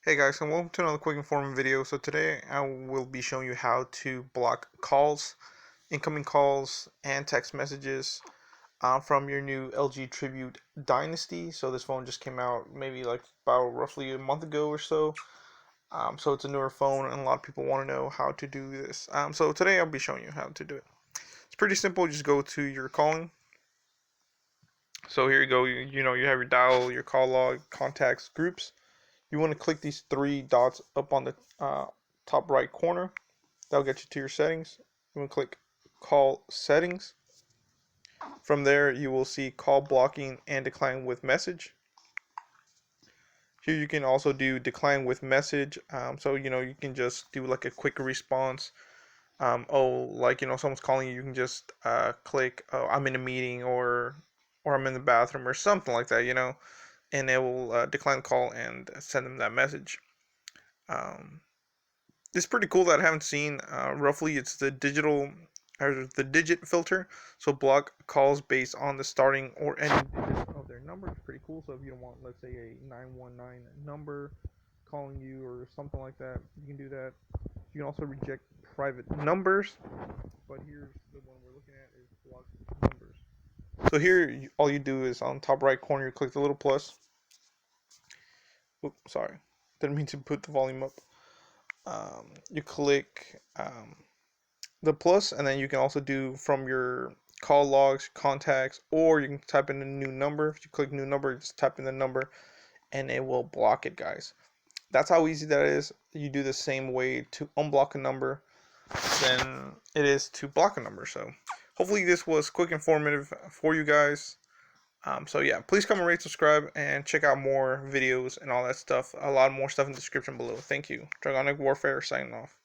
Hey guys, and welcome to another quick informative video. So today I will be showing you how to block calls, incoming calls, and text messages from your new LG Tribute Dynasty. So this phone just came out maybe like about roughly a month ago or so. So it's a newer phone, and a lot of people want to know how to do this. So today I'll be showing you how to do it. It's pretty simple. Just go to your calling. So here you go. You have your dial, your call log, contacts, groups. You want to click these three dots up on the top right corner. That'll get you to your settings. You want to click call settings. From there, you will see call blocking and decline with message. Here you can also do decline with message. So you can just do like a quick response. Someone's calling you, you can just click, oh, I'm in a meeting, or I'm in the bathroom, or something like that, and it will decline the call and send them that message. This is pretty cool that I haven't seen. Roughly, it's the digit filter. So block calls based on the starting or ending digits of their number. It's pretty cool. So if you don't want, let's say, a 919 number calling you or something like that, you can do that. You can also reject private numbers. But here's the one we're looking at is block numbers. So here, all you do is on top right corner, you click the little plus. Oops, sorry, didn't mean to put the volume up. You click the plus, and then you can also do from your call logs, contacts, or you can type in a new number. If you click new number, just type in the number, and it will block it, guys. That's how easy that is. You do the same way to unblock a number than it is to block a number. So hopefully this was quick, informative for you guys. So yeah, please come and rate, subscribe, and check out more videos and all that stuff. A lot more stuff in the description below. Thank you. Dragonic Warfare signing off.